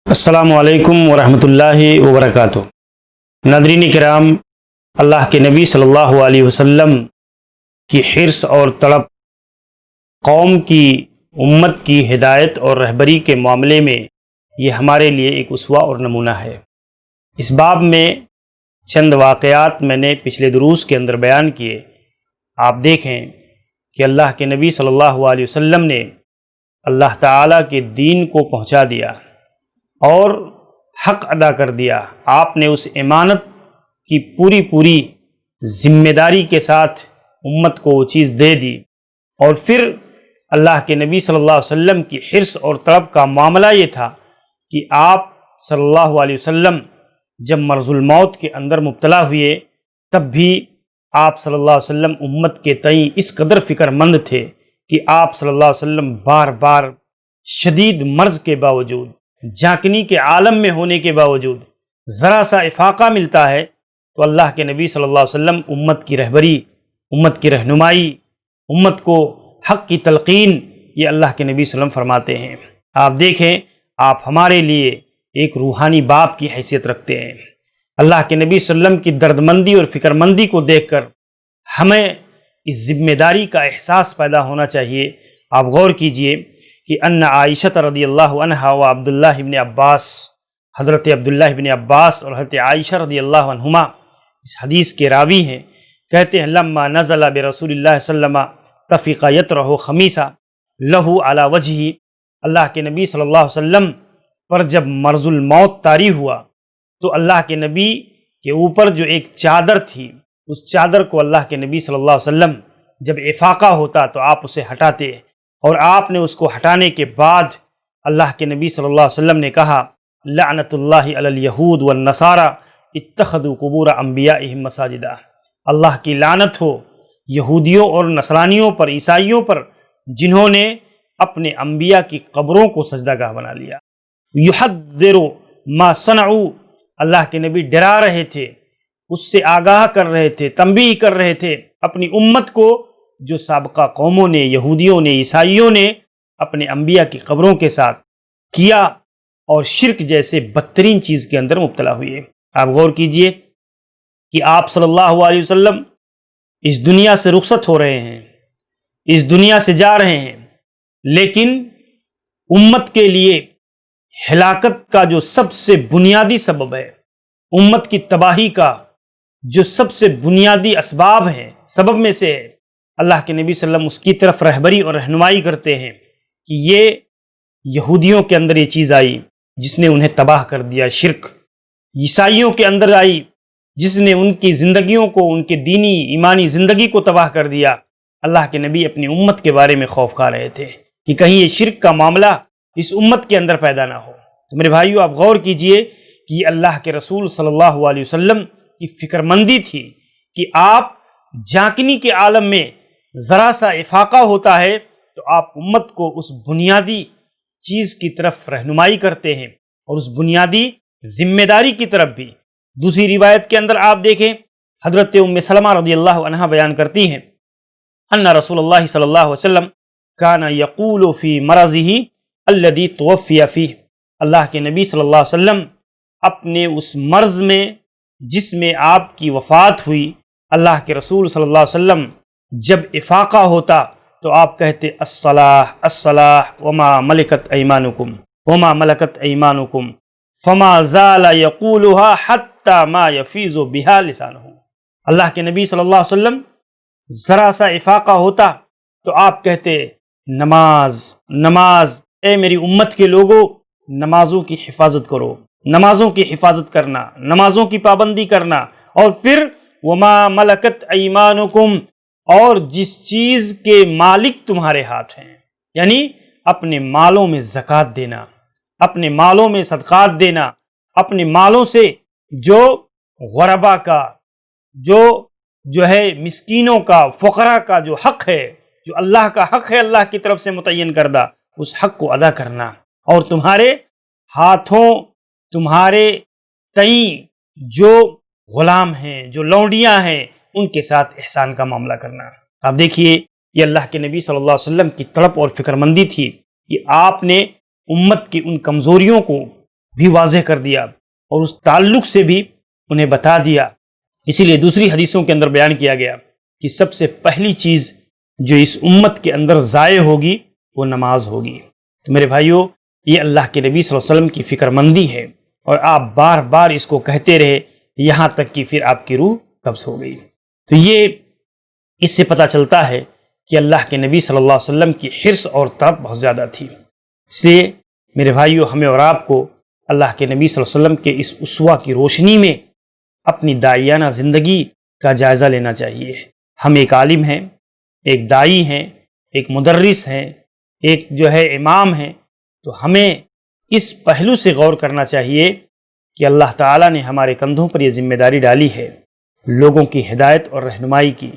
السلام علیکم ورحمۃ اللہ وبرکاتہ۔ ناظرین کرام، اللہ کے نبی صلی اللہ علیہ وسلم کی حرص اور طلب قوم کی امت کی ہدایت اور رہبری کے معاملے میں یہ ہمارے لیے ایک اسوہ اور نمونہ ہے۔ اس باب میں چند واقعات میں نے پچھلے دروس کے اندر بیان کیے۔ آپ دیکھیں کہ اللہ کے نبی صلی اللہ علیہ وسلم نے اللہ تعالیٰ کے دین کو پہنچا دیا اور حق ادا کر دیا۔ آپ نے اس امانت کی پوری ذمہ داری کے ساتھ امت کو وہ چیز دے دی، اور پھر اللہ کے نبی صلی اللہ علیہ وسلم کی حرص اور طلب کا معاملہ یہ تھا کہ آپ صلی اللہ علیہ وسلم جب مرض الموت کے اندر مبتلا ہوئے تب بھی آپ صلی اللہ علیہ وسلم امت کے تئیں اس قدر فکر مند تھے کہ آپ صلی اللہ علیہ وسلم بار بار شدید مرض کے باوجود، جھانکنی کے عالم میں ہونے کے باوجود، ذرا سا افاقہ ملتا ہے تو اللہ کے نبی صلی اللہ علیہ وسلم امت کی رہبری، امت کی رہنمائی، امت کو حق کی تلقین، یہ اللہ کے نبی صلی اللہ علیہ وسلم فرماتے ہیں۔ آپ دیکھیں، آپ ہمارے لیے ایک روحانی باپ کی حیثیت رکھتے ہیں۔ اللہ کے نبی صلی اللہ علیہ وسلم کی دردمندی اور فکر مندی کو دیکھ کر ہمیں اس ذمہ داری کا احساس پیدا ہونا چاہیے۔ آپ غور کیجئے کہ ان عائشہ رضی اللہ عنہا و عبداللہ ابن عباس، حضرت عبداللہ ابن عباس اور حضرت عائشہ رضی اللہ عنہما اس حدیث کے راوی ہیں، کہتے ہیں لما نزل برسول اللہ صلی اللہ علیہ وسلم تفق یطرح خمیسہ لہو علی وجہہ، اللہ کے نبی صلی اللہ علیہ وسلم پر جب مرض الموت طاری ہوا تو اللہ کے نبی کے اوپر جو ایک چادر تھی، اس چادر کو اللہ کے نبی صلی اللہ علیہ وسلم جب افاقہ ہوتا تو آپ اسے ہٹاتے، اور آپ نے اس کو ہٹانے کے بعد اللہ کے نبی صلی اللہ علیہ وسلم نے کہا لعنت اللہ علی الیہود والنصارى اتخذوا قبور انبیائہم مساجدا، اللہ کی لعنت ہو یہودیوں اور نصرانیوں پر، عیسائیوں پر، جنہوں نے اپنے انبیاء کی قبروں کو سجدہ گاہ بنا لیا۔ یحذر ما صنعوا، اللہ کے نبی ڈرا رہے تھے، اس سے آگاہ کر رہے تھے، تنبیہ کر رہے تھے اپنی امت کو، جو سابقہ قوموں نے، یہودیوں نے، عیسائیوں نے اپنے انبیاء کی قبروں کے ساتھ کیا اور شرک جیسے بدترین چیز کے اندر مبتلا ہوئے۔ آپ غور کیجئے کہ آپ صلی اللہ علیہ وسلم اس دنیا سے رخصت ہو رہے ہیں، اس دنیا سے جا رہے ہیں، لیکن امت کے لیے ہلاکت کا جو سب سے بنیادی سبب ہے، امت کی تباہی کا جو سب سے بنیادی اسباب ہیں، سبب میں سے ہے، اللہ کے نبی صلی اللہ علیہ وسلم اس کی طرف رہبری اور رہنمائی کرتے ہیں کہ یہ یہودیوں کے اندر یہ چیز آئی جس نے انہیں تباہ کر دیا، شرک، عیسائیوں کے اندر آئی جس نے ان کی زندگیوں کو، ان کے دینی ایمانی زندگی کو تباہ کر دیا۔ اللہ کے نبی اپنی امت کے بارے میں خوف کھا رہے تھے کہ کہیں یہ شرک کا معاملہ اس امت کے اندر پیدا نہ ہو۔ تو میرے بھائیو، آپ غور کیجئے کہ یہ اللہ کے رسول صلی اللہ علیہ وسلم کی فکر مندی تھی کہ آپ جھانکنی کے عالم میں ذرا سا افاقہ ہوتا ہے تو آپ امت کو اس بنیادی چیز کی طرف رہنمائی کرتے ہیں اور اس بنیادی ذمہ داری کی طرف بھی۔ دوسری روایت کے اندر آپ دیکھیں، حضرت ام سلمہ رضی اللہ عنہا بیان کرتی ہیں ان رسول اللہ صلی اللہ علیہ وسلم کان یقول فی مرضہ الذی توفی فیہ، اللہ کے نبی صلی اللہ علیہ وسلم اپنے اس مرض میں جس میں آپ کی وفات ہوئی، اللہ کے رسول صلی اللہ علیہ وسلم جب افاقہ ہوتا تو آپ کہتے الصلاۃ الصلاۃ وما ملکت ایمانکم وما ملکت ایمانکم فما زال یقولها حتی ما یفیض بها لسانہ۔ اللہ کے نبی صلی اللہ علیہ وسلم ذرا سا افاقہ ہوتا تو آپ کہتے نماز نماز، اے میری امت کے لوگوں، نمازوں کی حفاظت کرو، نمازوں کی حفاظت کرنا، نمازوں کی پابندی کرنا، اور پھر وما ملکت ایمانکم، اور جس چیز کے مالک تمہارے ہاتھ ہیں، یعنی اپنے مالوں میں زکوٰۃ دینا، اپنے مالوں میں صدقات دینا، اپنے مالوں سے جو غربا کا، جو ہے مسکینوں کا، فقراء کا جو حق ہے، جو اللہ کا حق ہے، اللہ کی طرف سے متعین کردہ، اس حق کو ادا کرنا، اور تمہارے ہاتھوں، تمہارے تئیں جو غلام ہیں، جو لونڈیاں ہیں، ان کے ساتھ احسان کا معاملہ کرنا۔ آپ دیکھیے، یہ اللہ کے نبی صلی اللہ علیہ وسلم کی طلب اور فکر مندی تھی کہ آپ نے امت کی ان کمزوریوں کو بھی واضح کر دیا اور اس تعلق سے بھی انہیں بتا دیا۔ اسی لیے دوسری حدیثوں کے اندر بیان کیا گیا کہ سب سے پہلی چیز جو اس امت کے اندر ضائع ہوگی وہ نماز ہوگی۔ تو میرے بھائیوں، یہ اللہ کے نبی صلی اللہ علیہ وسلم کی فکر مندی ہے، اور آپ بار بار اس کو کہتے رہے یہاں تک کہ پھر آپ کی روح قبض ہو گئی۔ تو یہ اس سے پتہ چلتا ہے کہ اللہ کے نبی صلی اللہ علیہ وسلم کی حرص اور طلب بہت زیادہ تھی۔ اس لیے میرے بھائیوں، ہمیں اور آپ کو اللہ کے نبی صلی اللہ علیہ وسلم کے اس اسوہ کی روشنی میں اپنی داعیانہ زندگی کا جائزہ لینا چاہیے۔ ہم ایک عالم ہیں، ایک داعی ہیں، ایک مدرس ہیں، ایک جو ہے امام ہیں، تو ہمیں اس پہلو سے غور کرنا چاہیے کہ اللہ تعالیٰ نے ہمارے کندھوں پر یہ ذمہ داری ڈالی ہے لوگوں کی ہدایت اور رہنمائی کی۔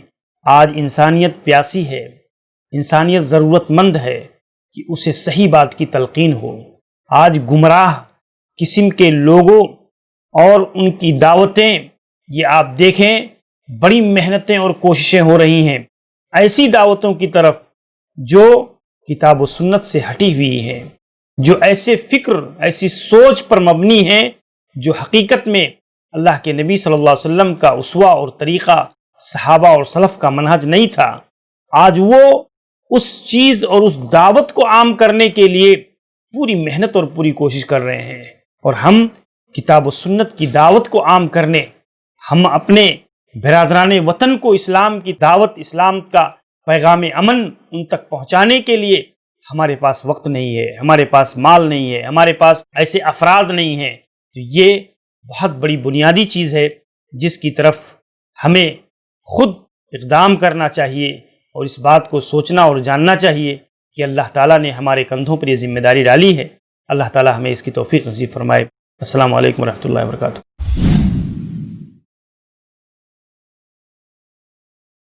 آج انسانیت پیاسی ہے، انسانیت ضرورت مند ہے کہ اسے صحیح بات کی تلقین ہو۔ آج گمراہ قسم کے لوگوں اور ان کی دعوتیں، یہ آپ دیکھیں بڑی محنتیں اور کوششیں ہو رہی ہیں ایسی دعوتوں کی طرف جو کتاب و سنت سے ہٹی ہوئی ہیں، جو ایسے فکر، ایسی سوچ پر مبنی ہیں جو حقیقت میں اللہ کے نبی صلی اللہ علیہ وسلم کا اسوہ اور طریقہ، صحابہ اور سلف کا منہج نہیں تھا۔ آج وہ اس چیز اور اس دعوت کو عام کرنے کے لیے پوری محنت اور پوری کوشش کر رہے ہیں، اور ہم کتاب و سنت کی دعوت کو عام کرنے، ہم اپنے برادران وطن کو اسلام کی دعوت، اسلام کا پیغام امن ان تک پہنچانے کے لیے ہمارے پاس وقت نہیں ہے، ہمارے پاس مال نہیں ہے، ہمارے پاس ایسے افراد نہیں ہیں۔ تو یہ بہت بڑی بنیادی چیز ہے جس کی طرف ہمیں خود اقدام کرنا چاہیے، اور اس بات کو سوچنا اور جاننا چاہیے کہ اللہ تعالیٰ نے ہمارے کندھوں پر یہ ذمہ داری ڈالی ہے۔ اللہ تعالیٰ ہمیں اس کی توفیق نصیب فرمائے۔ السلام علیکم ورحمۃ اللہ وبرکاتہ۔